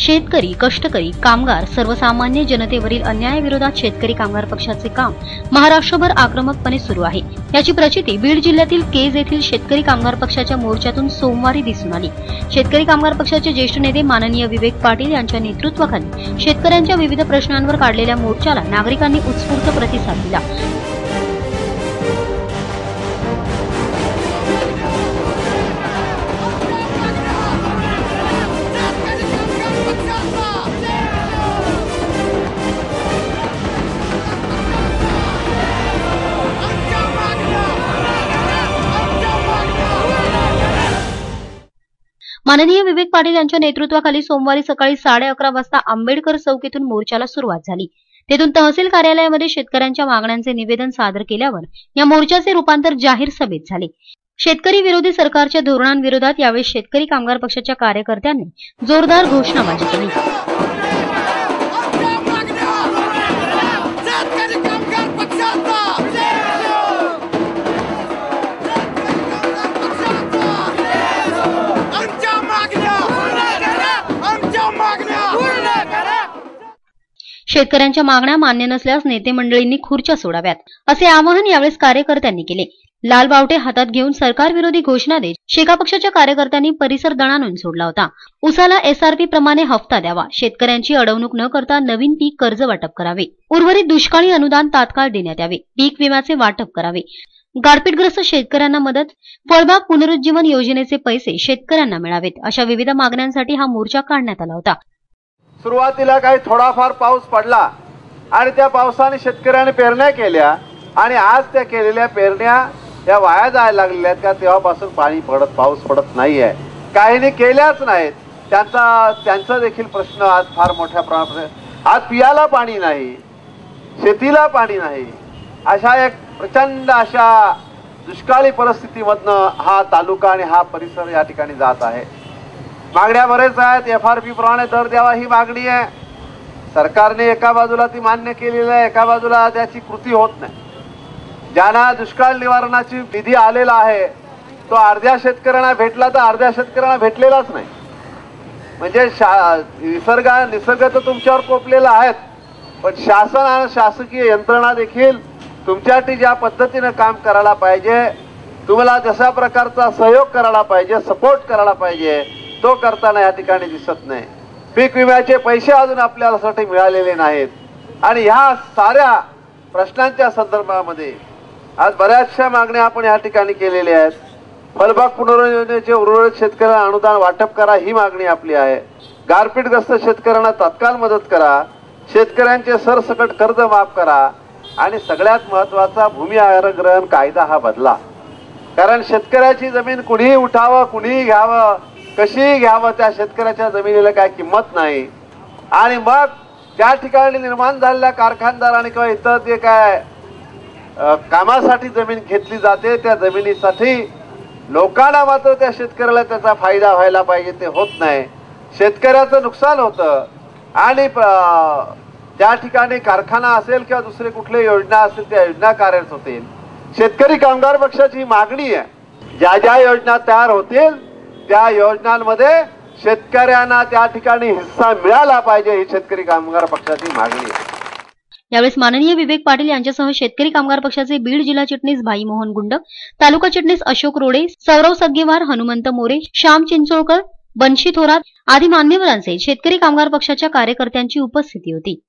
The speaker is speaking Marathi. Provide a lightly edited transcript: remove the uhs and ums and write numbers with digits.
शेतकरी, कष्टकरी, कामगार, सर्वसामान्य जनतेवरील अन्यायाविरोधात शेतकरी कामगार पक्षाचे काम महाराष्ट्रभर आक्रमकपणे सुरू आहे। याची प्रचिती बीड जिल्ह्यातील केज येथील शेतकरी कामगार पक्षाच्या मोर्चातून सोमवारी दिसून आली। शेतकरी कामगार पक्षाचे ज्येष्ठ नेते माननीय विवेक पाटील यांच्या नेतृत्वाखाली शेतकऱ्यांच्या विविध प्रश्नांवर काढलेल्या मोर्चाला नागरिकांनी उत्स्फूर्त प्रतिसाद दिला। माननीय विवेक पाटील यांच्या नेतृत्वाखाली सोमवारी सकाळी 11:30 वाजता आंबेडकर चौक येथून मोर्चाला सुरुवात झाली। तेथून तहसील कार्यालयामध्ये शेतकऱ्यांच्या मागण्यांचे निवेदन सादर केल्यावर या मोर्चाचे रूपांतर जाहीर सभेत झाले। शेतकरी विरोधी सरकारच्या धोरणांविरोधात यावेळी शेतकरी कामगार पक्षाच्या कार्यकर्त्यांनी जोरदार घोषणाबाजी केली। शेतकऱ्यांच्या मागण्या मान्य नसल्यास नेते मंडळींनी खुर्च्या सोडाव्यात, असे आवाहन यावेळेस कार्यकर्त्यांनी केले। लाल बावटे हातात घेऊन सरकारविरोधी घोषणा देत शेका पक्षाच्या कार्यकर्त्यांनी परिसर दणाणून सोडला होता। उसाला एसआरपी प्रमाणे हप्ता द्यावा, शेतकऱ्यांची अडवणूक न करता नवीन पीक कर्ज वाटप करावे, उर्वरित दुष्काळी अनुदान तात्काळ देण्यात यावे, पीक विम्याचे वाटप करावे, गारपीटग्रस्त शेतकऱ्यांना मदत, फळबाग पुनरुज्जीवन योजनेचे पैसे शेतकऱ्यांना मिळावेत, अशा विविध मागण्यांसाठी हा मोर्चा काढण्यात आला होता। सुरुवातीला काही थोडाफार पाऊस पडला आणि त्या पावसाने शेतकऱ्यांनी पेरण्या केल्या आणि आज त्या केलेल्या पेरण्या या वाया जायला लागलेल्या आहेत का तेव्हापासून पाऊस पडत नाहीये। काहींनी केल्याच नाहीत, त्यांचा देखील प्रश्न आज फार मोठ्या प्रमाणात। आज पियाला पाणी नाही, शेतीला पाणी नाही, अशा एक प्रचंड अशा दुष्काळी परिस्थितीमधनं हा तालुका आणि हा परिसर या ठिकाणी जात आहे। मागण्या बरेच आहेत, एफआरपी प्रमाणे दर द्यावा ही मागणी आहे। सरकारने एका बाजूला ती मान्य केलेली आहे, एका बाजूला त्याची कृती होत नाही। ज्यांना दुष्काळ निवारणाची निधी आलेला आहे तो अर्ध्या शेतकऱ्यांना भेटला तर अर्ध्या शेतकऱ्यांना भेटलेलाच नाही। म्हणजे निसर्ग तर तुमच्यावर कोपलेला आहे, पण शासन आणि शासकीय यंत्रणा देखील तुमच्यासाठी ज्या पद्धतीने काम करायला पाहिजे, तुम्हाला जशा प्रकारचा सहयोग करायला पाहिजे, सपोर्ट करायला पाहिजे, तो करताना या ठिकाणी दिसत नाही। पीक विम्याचे पैसे अजून आपल्यासाठी मिळालेले नाहीत आणि ह्या साऱ्या प्रश्नांच्या संदर्भामध्ये आज बऱ्याचशा मागण्या आपण या ठिकाणी केलेल्या आहेत। फळबाग पुनर्योजनेचे उर्वरित शेतकऱ्यांना अनुदान वाटप करा ही मागणी आपली आहे। गारपीटग्रस्त शेतकऱ्यांना तात्काळ मदत करा, शेतकऱ्यांचे सरसकट कर्ज माफ करा आणि सगळ्यात महत्त्वाचा भूमी अधिग्रहण कायदा हा बदला। कारण शेतकऱ्याची जमीन कुणीही उठावं, कुणीही घ्यावं, कशीही घ्यावं, त्या शेतकऱ्याच्या जमिनीला काय किंमत नाही। आणि मग त्या ठिकाणी निर्माण झालेल्या कारखानदारांनी किंवा इतर जे काय कामासाठी जमीन घेतली जाते त्या जमिनीसाठी लोकांना मात्र त्या शेतकऱ्याला त्याचा फायदा व्हायला पाहिजे, ते होत नाही। शेतकऱ्याचं नुकसान होतं आणि त्या ठिकाणी कारखाना असेल किंवा दुसरे कुठले योजना असेल त्या योजना कार्यरत होतील। शेतकरी कामगार पक्षाची मागणी आहे, ज्या ज्या योजना तयार होतील त्या योजनांमध्ये शेतकऱ्यांना त्या ठिकाणी हिस्सा मिळाला पाहिजे ही शेतकरी कामगार पक्षाची मागणी आहे। यावेळेस माननीय विवेक पाटील यांच्यासह शेतकरी कामगार पक्षाचे बीड जिल्हा चिटणीस भाई मोहन गुंड, तालुका चिटणीस अशोक रोडे, सौरव सग्गेवार, हनुमंत मोरे, श्याम चिंचोळकर, बंशी थोरात आदी मान्यवरांचे शेतकरी कामगार पक्षाच्या कार्यकर्त्यांची उपस्थिती होती।